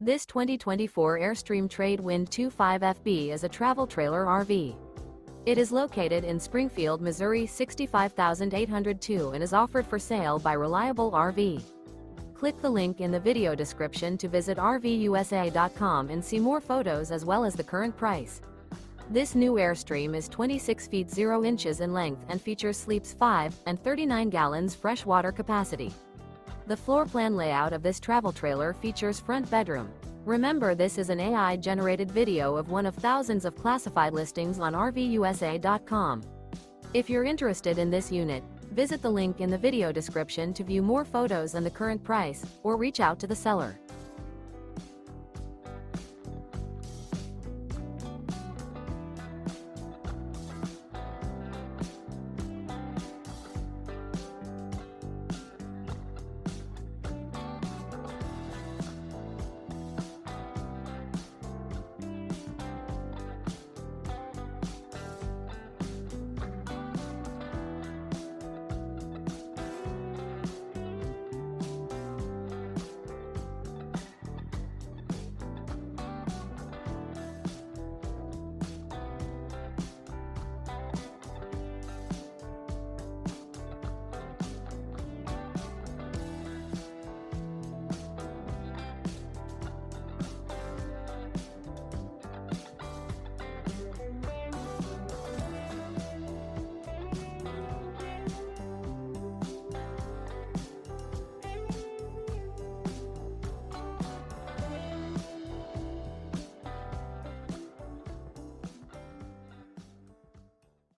This 2024 Airstream Trade Wind 25FB is a travel trailer RV. It is located in Springfield, Missouri 65802 and is offered for sale by Reliable RV. Click the link in the video description to visit RVUSA.com and see more photos as well as the current price. This new Airstream is 26 feet 0 inches in length and features sleeps 5 and 39 gallons fresh water capacity. The floor plan layout of this travel trailer features front bedroom. Remember, this is an AI-generated video of one of thousands of classified listings on RVUSA.com. If you're interested in this unit, visit the link in the video description to view more photos and the current price, or reach out to the seller.